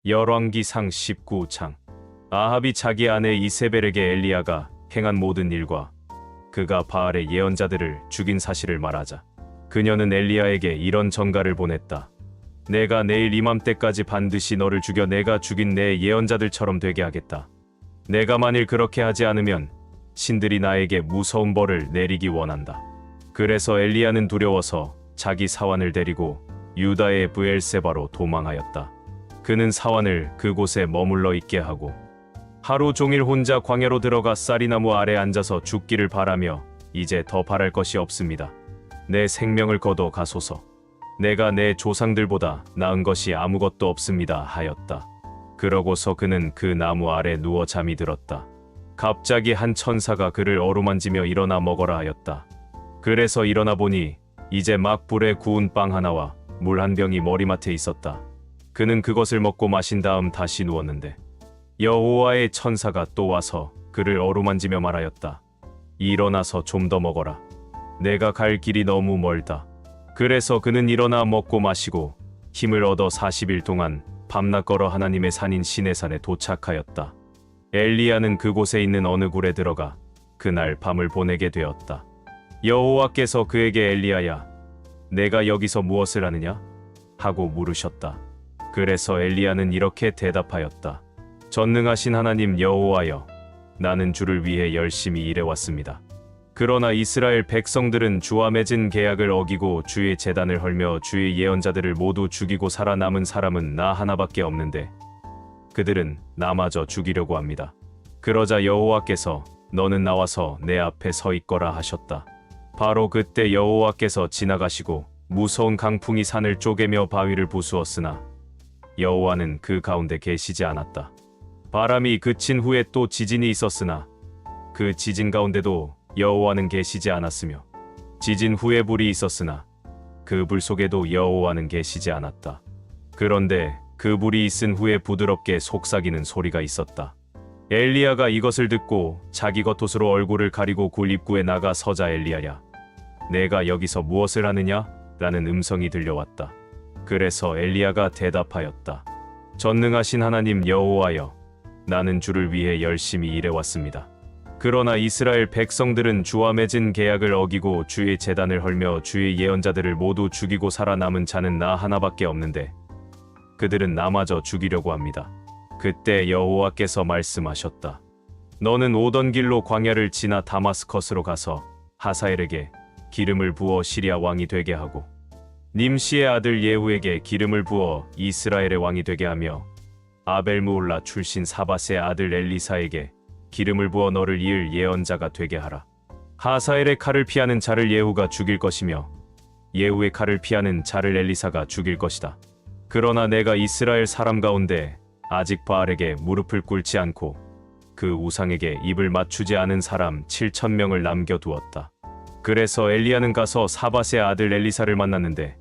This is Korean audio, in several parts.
열왕기상 19장. 아합이 자기 아내 이세벨에게 엘리야가 행한 모든 일과 그가 바알의 예언자들을 죽인 사실을 말하자 그녀는 엘리야에게 이런 전가를 보냈다. 내가 내일 이맘때까지 반드시 너를 죽여 내가 죽인 내 예언자들처럼 되게 하겠다. 내가 만일 그렇게 하지 않으면 신들이 나에게 무서운 벌을 내리기 원한다. 그래서 엘리야는 두려워서 자기 사환을 데리고 유다의 브엘세바로 도망하였다. 그는 사환을 그곳에 머물러 있게 하고 하루 종일 혼자 광야로 들어가 쌀이나무 아래 앉아서 죽기를 바라며 이제 더 바랄 것이 없습니다. 내 생명을 거둬 가소서. 내가 내 조상들보다 나은 것이 아무것도 없습니다 하였다. 그러고서 그는 그 나무 아래 누워 잠이 들었다. 갑자기 한 천사가 그를 어루만지며 일어나 먹어라 하였다. 그래서 일어나 보니 이제 막 불에 구운 빵 하나와 물 한 병이 머리맡에 있었다. 그는 그것을 먹고 마신 다음 다시 누웠는데 여호와의 천사가 또 와서 그를 어루만지며 말하였다. 일어나서 좀 더 먹어라. 내가 갈 길이 너무 멀다. 그래서 그는 일어나 먹고 마시고 힘을 얻어 40일 동안 밤낮 걸어 하나님의 산인 시내산에 도착하였다. 엘리야는 그곳에 있는 어느 굴에 들어가 그날 밤을 보내게 되었다. 여호와께서 그에게 엘리야야, 내가 여기서 무엇을 하느냐? 하고 물으셨다. 그래서 엘리야는 이렇게 대답하였다. 전능하신 하나님 여호와여, 나는 주를 위해 열심히 일해왔습니다. 그러나 이스라엘 백성들은 주와 맺은 계약을 어기고 주의 제단을 헐며 주의 예언자들을 모두 죽이고 살아남은 사람은 나 하나밖에 없는데 그들은 나마저 죽이려고 합니다. 그러자 여호와께서 너는 나와서 내 앞에 서 있거라 하셨다. 바로 그때 여호와께서 지나가시고 무서운 강풍이 산을 쪼개며 바위를 부수었으나 여호와는 그 가운데 계시지 않았다. 바람이 그친 후에 또 지진이 있었으나 그 지진 가운데도 여호와는 계시지 않았으며 지진 후에 불이 있었으나 그 불 속에도 여호와는 계시지 않았다. 그런데 그 불이 있은 후에 부드럽게 속삭이는 소리가 있었다. 엘리야가 이것을 듣고 자기 겉옷으로 얼굴을 가리고 굴 입구에 나가 서자 엘리야야, 내가 여기서 무엇을 하느냐? 라는 음성이 들려왔다. 그래서 엘리야가 대답하였다. 전능하신 하나님 여호와여, 나는 주를 위해 열심히 일해왔습니다. 그러나 이스라엘 백성들은 주와 맺은 계약을 어기고 주의 제단을 헐며 주의 예언자들을 모두 죽이고 살아남은 자는 나 하나밖에 없는데 그들은 나마저 죽이려고 합니다. 그때 여호와께서 말씀하셨다. 너는 오던 길로 광야를 지나 다마스커스로 가서 하사엘에게 기름을 부어 시리아 왕이 되게 하고 님시의 아들 예후에게 기름을 부어 이스라엘의 왕이 되게 하며 아벨무올라 출신 사밧의 아들 엘리사에게 기름을 부어 너를 이을 예언자가 되게 하라. 하사엘의 칼을 피하는 자를 예후가 죽일 것이며 예후의 칼을 피하는 자를 엘리사가 죽일 것이다. 그러나 내가 이스라엘 사람 가운데 아직 바알에게 무릎을 꿇지 않고 그 우상에게 입을 맞추지 않은 사람 7,000명을 남겨두었다. 그래서 엘리야는 가서 사밧의 아들 엘리사를 만났는데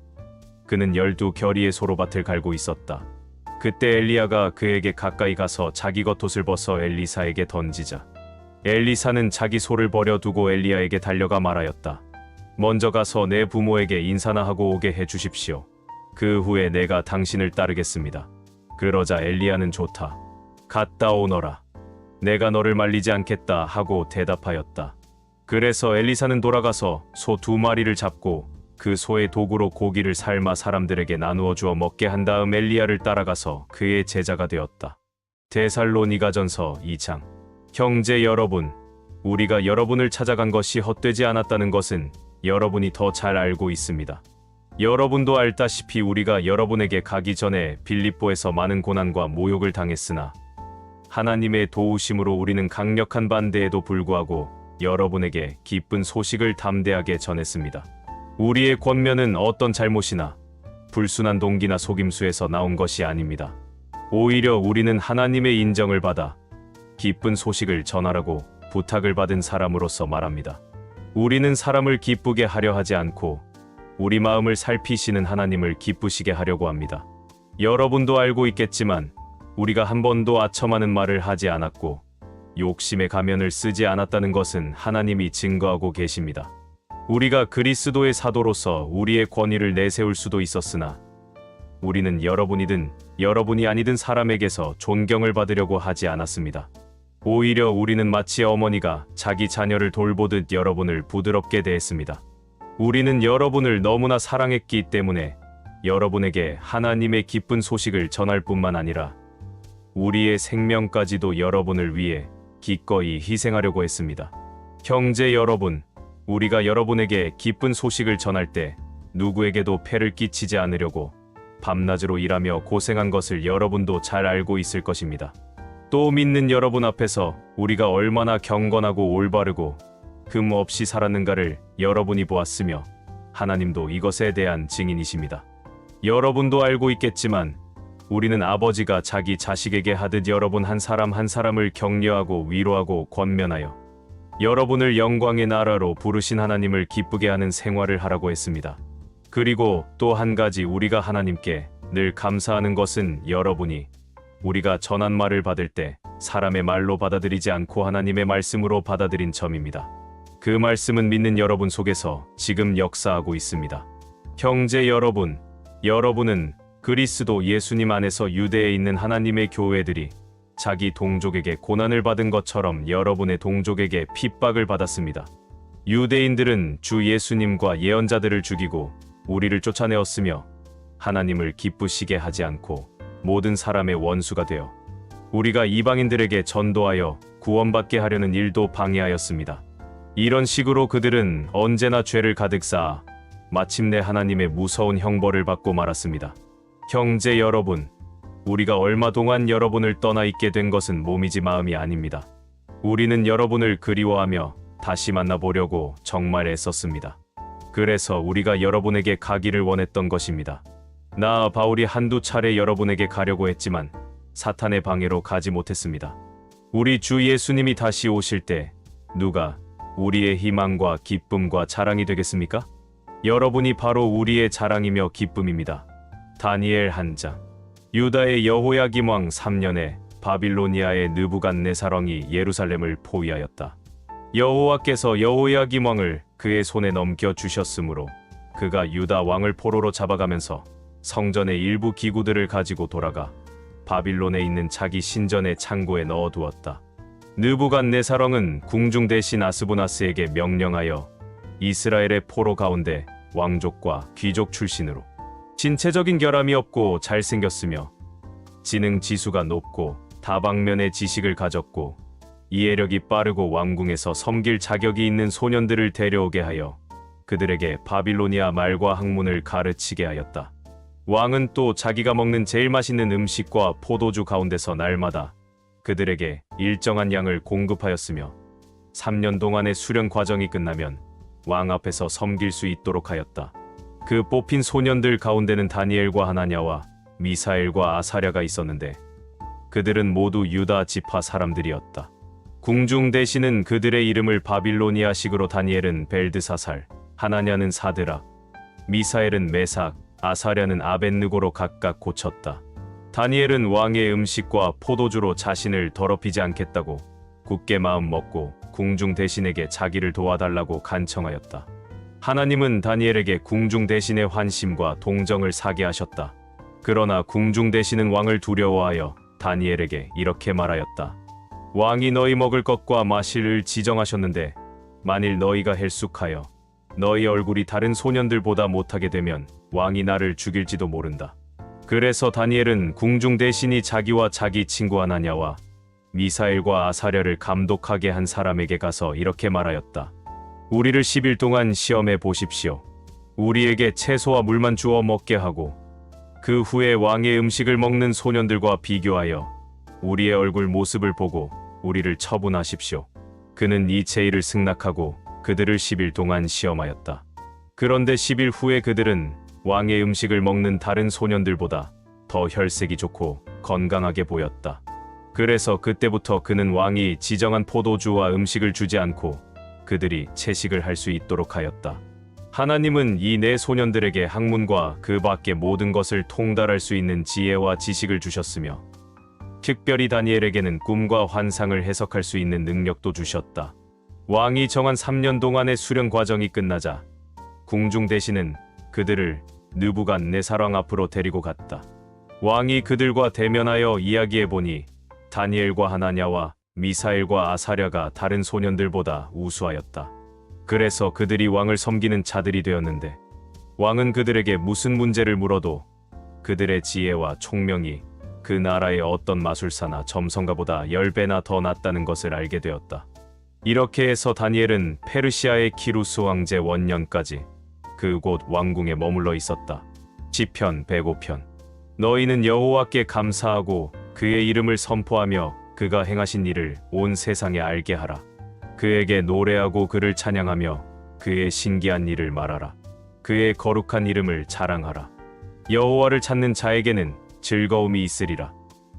그는 12겨리의 소로밭을 갈고 있었다. 그때 엘리야가 그에게 가까이 가서 자기 겉옷을 벗어 엘리사에게 던지자 엘리사는 자기 소를 버려두고 엘리야에게 달려가 말하였다. 먼저 가서 내 부모에게 인사나 하고 오게 해주십시오. 그 후에 내가 당신을 따르겠습니다. 그러자 엘리야는 좋다. 갔다 오너라. 내가 너를 말리지 않겠다 하고 대답하였다. 그래서 엘리사는 돌아가서 소 2마리를 잡고 그 소의 도구로 고기를 삶아 사람들에게 나누어 주어 먹게 한 다음 엘리야를 따라가서 그의 제자가 되었다. 데살로니가전서 2장. 형제 여러분, 우리가 여러분을 찾아간 것이 헛되지 않았다는 것은 여러분이 더 잘 알고 있습니다. 여러분도 알다시피 우리가 여러분에게 가기 전에 빌립보에서 많은 고난과 모욕을 당했으나 하나님의 도우심으로 우리는 강력한 반대에도 불구하고 여러분에게 기쁜 소식을 담대하게 전했습니다. 우리의 권면은 어떤 잘못이나 불순한 동기나 속임수에서 나온 것이 아닙니다. 오히려 우리는 하나님의 인정을 받아 기쁜 소식을 전하라고 부탁을 받은 사람으로서 말합니다. 우리는 사람을 기쁘게 하려 하지 않고 우리 마음을 살피시는 하나님을 기쁘시게 하려고 합니다. 여러분도 알고 있겠지만 우리가 한 번도 아첨하는 말을 하지 않았고 욕심의 가면을 쓰지 않았다는 것은 하나님이 증거하고 계십니다. 우리가 그리스도의 사도로서 우리의 권위를 내세울 수도 있었으나 우리는 여러분이든 여러분이 아니든 사람에게서 존경을 받으려고 하지 않았습니다. 오히려 우리는 마치 어머니가 자기 자녀를 돌보듯 여러분을 부드럽게 대했습니다. 우리는 여러분을 너무나 사랑했기 때문에 여러분에게 하나님의 기쁜 소식을 전할 뿐만 아니라 우리의 생명까지도 여러분을 위해 기꺼이 희생하려고 했습니다. 형제 여러분, 우리가 여러분에게 기쁜 소식을 전할 때 누구에게도 폐를 끼치지 않으려고 밤낮으로 일하며 고생한 것을 여러분도 잘 알고 있을 것입니다. 또 믿는 여러분 앞에서 우리가 얼마나 경건하고 올바르고 금 없이 살았는가를 여러분이 보았으며 하나님도 이것에 대한 증인이십니다. 여러분도 알고 있겠지만 우리는 아버지가 자기 자식에게 하듯 여러분 한 사람 한 사람을 격려하고 위로하고 권면하여 여러분을 영광의 나라로 부르신 하나님을 기쁘게 하는 생활을 하라고 했습니다. 그리고 또 한 가지 우리가 하나님께 늘 감사하는 것은 여러분이 우리가 전한 말을 받을 때 사람의 말로 받아들이지 않고 하나님의 말씀으로 받아들인 점입니다. 그 말씀은 믿는 여러분 속에서 지금 역사하고 있습니다. 형제 여러분, 여러분은 그리스도 예수님 안에서 유대에 있는 하나님의 교회들이 자기 동족에게 고난을 받은 것처럼 여러분의 동족에게 핍박을 받았습니다. 유대인들은 주 예수님과 예언자들을 죽이고 우리를 쫓아내었으며 하나님을 기쁘시게 하지 않고 모든 사람의 원수가 되어 우리가 이방인들에게 전도하여 구원받게 하려는 일도 방해하였습니다. 이런 식으로 그들은 언제나 죄를 가득 쌓아 마침내 하나님의 무서운 형벌을 받고 말았습니다. 형제 여러분, 우리가 얼마 동안 여러분을 떠나 있게 된 것은 몸이지 마음이 아닙니다. 우리는 여러분을 그리워하며 다시 만나보려고 정말 애썼습니다. 그래서 우리가 여러분에게 가기를 원했던 것입니다. 나 바울이 한두 차례 여러분에게 가려고 했지만 사탄의 방해로 가지 못했습니다. 우리 주 예수님이 다시 오실 때 누가 우리의 희망과 기쁨과 자랑이 되겠습니까? 여러분이 바로 우리의 자랑이며 기쁨입니다. 다니엘 1장. 유다의 여호야김 왕 3년에 바빌로니아의 느부갓네살 왕이 예루살렘을 포위하였다. 여호와께서 여호야김 왕을 그의 손에 넘겨 주셨으므로 그가 유다 왕을 포로로 잡아가면서 성전의 일부 기구들을 가지고 돌아가 바빌론에 있는 자기 신전의 창고에 넣어두었다. 느부갓네살 왕은 궁중 대신 아스부나스에게 명령하여 이스라엘의 포로 가운데 왕족과 귀족 출신으로 신체적인 결함이 없고 잘생겼으며 지능 지수가 높고 다방면의 지식을 가졌고 이해력이 빠르고 왕궁에서 섬길 자격이 있는 소년들을 데려오게 하여 그들에게 바빌로니아 말과 학문을 가르치게 하였다. 왕은 또 자기가 먹는 제일 맛있는 음식과 포도주 가운데서 날마다 그들에게 일정한 양을 공급하였으며 3년 동안의 수련 과정이 끝나면 왕 앞에서 섬길 수 있도록 하였다. 그 뽑힌 소년들 가운데는 다니엘과 하나냐와 미사엘과 아사랴가 있었는데 그들은 모두 유다 지파 사람들이었다. 궁중 대신은 그들의 이름을 바빌로니아식으로 다니엘은 벨드사살, 하나냐는 사드락, 미사엘은 메삭, 아사랴는 아벳느고로 각각 고쳤다. 다니엘은 왕의 음식과 포도주로 자신을 더럽히지 않겠다고 굳게 마음 먹고 궁중 대신에게 자기를 도와달라고 간청하였다. 하나님은 다니엘에게 궁중 대신의 환심과 동정을 사게 하셨다. 그러나 궁중 대신은 왕을 두려워하여 다니엘에게 이렇게 말하였다. 왕이 너희 먹을 것과 마실을 지정하셨는데 만일 너희가 헬쑥하여 너희 얼굴이 다른 소년들보다 못하게 되면 왕이 나를 죽일지도 모른다. 그래서 다니엘은 궁중 대신이 자기와 자기 친구 하나냐와 미사엘과 아사랴를 감독하게 한 사람에게 가서 이렇게 말하였다. 우리를 10일 동안 시험해 보십시오. 우리에게 채소와 물만 주어 먹게 하고 그 후에 왕의 음식을 먹는 소년들과 비교하여 우리의 얼굴 모습을 보고 우리를 처분하십시오. 그는 이 제의를 승낙하고 그들을 10일 동안 시험하였다. 그런데 10일 후에 그들은 왕의 음식을 먹는 다른 소년들보다 더 혈색이 좋고 건강하게 보였다. 그래서 그때부터 그는 왕이 지정한 포도주와 음식을 주지 않고 그들이 채식을 할 수 있도록 하였다. 하나님은 이 네 소년들에게 학문과 그 밖의 모든 것을 통달할 수 있는 지혜와 지식을 주셨으며 특별히 다니엘에게는 꿈과 환상을 해석할 수 있는 능력도 주셨다. 왕이 정한 3년 동안의 수련 과정이 끝나자 궁중 대신은 그들을 느부갓네살왕 앞으로 데리고 갔다. 왕이 그들과 대면하여 이야기해보니 다니엘과 하나냐와 미사엘과 아사랴가 다른 소년들보다 우수하였다. 그래서 그들이 왕을 섬기는 자들이 되었는데 왕은 그들에게 무슨 문제를 물어도 그들의 지혜와 총명이 그 나라의 어떤 마술사나 점성가보다 10배나 더 낫다는 것을 알게 되었다. 이렇게 해서 다니엘은 페르시아의 키루스 왕제 원년까지 그곳 왕궁에 머물러 있었다. 시편 105편. 너희는 여호와께 감사하고 그의 이름을 선포하며 그가 행하신 일을 온 세상에 알게 하라. 그에게 노래하고 그를 찬양하며 그의 신기한 일을 말하라. 그의 거룩한 이름을 자랑하라. 여호와를 찾는 자에게는 즐거움이 있으리라.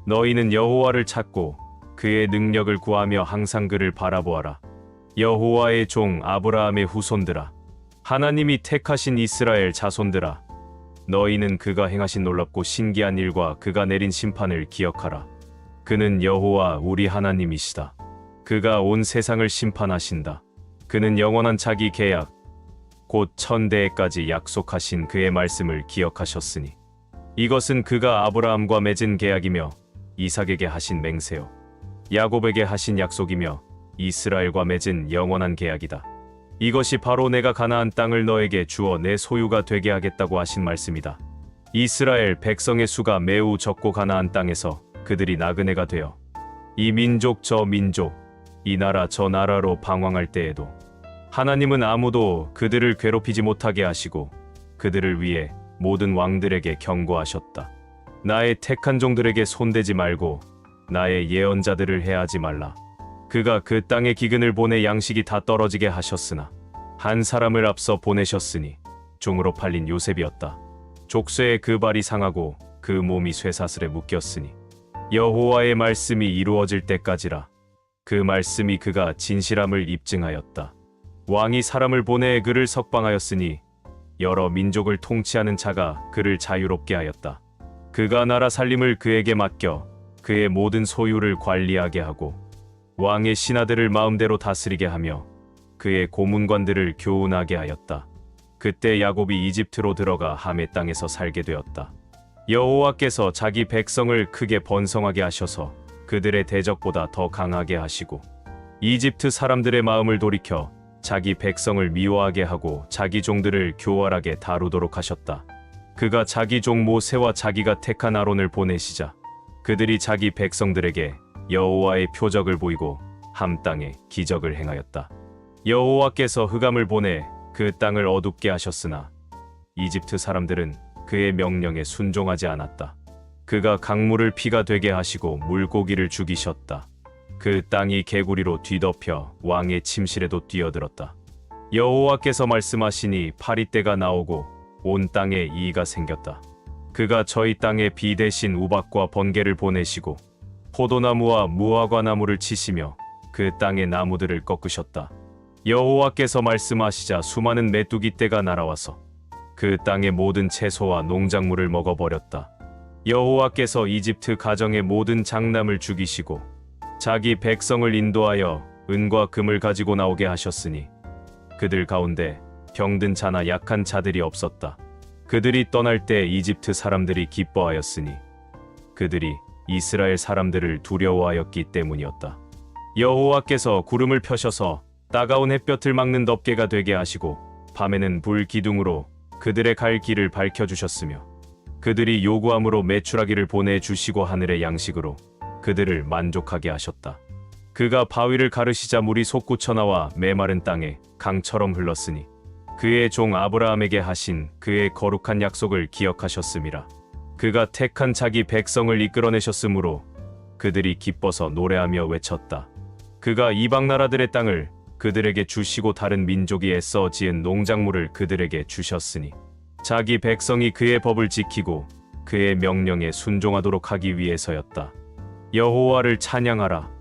너희는 여호와를 찾고 그의 능력을 구하며 항상 그를 바라보아라. 여호와의 종 아브라함의 후손들아, 하나님이 택하신 이스라엘 자손들아, 너희는 그가 행하신 놀랍고 신기한 일과 그가 내린 심판을 기억하라. 그는 여호와 우리 하나님이시다. 그가 온 세상을 심판하신다. 그는 영원한 자기 계약 곧 천대에까지 약속하신 그의 말씀을 기억하셨으니 이것은 그가 아브라함과 맺은 계약이며 이삭에게 하신 맹세요 야곱에게 하신 약속이며 이스라엘과 맺은 영원한 계약이다. 이것이 바로 내가 가나안 땅을 너에게 주어 내 소유가 되게 하겠다고 하신 말씀이다. 이스라엘 백성의 수가 매우 적고 가나안 땅에서 그들이 나그네가 되어 이 민족 저 민족, 이 나라 저 나라로 방황할 때에도 하나님은 아무도 그들을 괴롭히지 못하게 하시고 그들을 위해 모든 왕들에게 경고하셨다. 나의 택한 종들에게 손대지 말고 나의 예언자들을 해하지 말라. 그가 그 땅에 기근을 보내 양식이 다 떨어지게 하셨으나 한 사람을 앞서 보내셨으니 종으로 팔린 요셉이었다. 족쇄에 그 발이 상하고 그 몸이 쇠사슬에 묶였으니 여호와의 말씀이 이루어질 때까지라. 그 말씀이 그가 진실함을 입증하였다. 왕이 사람을 보내 그를 석방하였으니 여러 민족을 통치하는 자가 그를 자유롭게 하였다. 그가 나라 살림을 그에게 맡겨 그의 모든 소유를 관리하게 하고 왕의 신하들을 마음대로 다스리게 하며 그의 고문관들을 교훈하게 하였다. 그때 야곱이 이집트로 들어가 함의 땅에서 살게 되었다. 여호와께서 자기 백성을 크게 번성하게 하셔서 그들의 대적보다 더 강하게 하시고 이집트 사람들의 마음을 돌이켜 자기 백성을 미워하게 하고 자기 종들을 교활하게 다루도록 하셨다. 그가 자기 종 모세와 자기가 택한 아론을 보내시자 그들이 자기 백성들에게 여호와의 표적을 보이고 함 땅에 기적을 행하였다. 여호와께서 흑암을 보내 그 땅을 어둡게 하셨으나 이집트 사람들은 그의 명령에 순종하지 않았다. 그가 강물을 피가 되게 하시고 물고기를 죽이셨다. 그 땅이 개구리로 뒤덮여 왕의 침실에도 뛰어들었다. 여호와께서 말씀하시니 파리떼가 나오고 온 땅에 이의가 생겼다. 그가 저희 땅에 비 대신 우박과 번개를 보내시고 포도나무와 무화과 나무를 치시며 그 땅의 나무들을 꺾으셨다. 여호와께서 말씀하시자 수많은 메뚜기 떼가 날아와서 그 땅의 모든 채소와 농작물을 먹어버렸다. 여호와께서 이집트 가정의 모든 장남을 죽이시고 자기 백성을 인도하여 은과 금을 가지고 나오게 하셨으니 그들 가운데 병든 자나 약한 자들이 없었다. 그들이 떠날 때 이집트 사람들이 기뻐하였으니 그들이 이스라엘 사람들을 두려워하였기 때문이었다. 여호와께서 구름을 펴셔서 따가운 햇볕을 막는 덮개가 되게 하시고 밤에는 불 기둥으로 그들의 갈 길을 밝혀주셨으며 그들이 요구함으로 메추라기를 보내주시고 하늘의 양식으로 그들을 만족하게 하셨다. 그가 바위를 가르시자 물이 솟구쳐 나와 메마른 땅에 강처럼 흘렀으니 그의 종 아브라함에게 하신 그의 거룩한 약속을 기억하셨음이라. 그가 택한 자기 백성을 이끌어내셨으므로 그들이 기뻐서 노래하며 외쳤다. 그가 이방 나라들의 땅을 그들에게 주시고 다른 민족이 애써 지은 농작물을 그들에게 주셨으니 자기 백성이 그의 법을 지키고 그의 명령에 순종하도록 하기 위해서였다. 여호와를 찬양하라.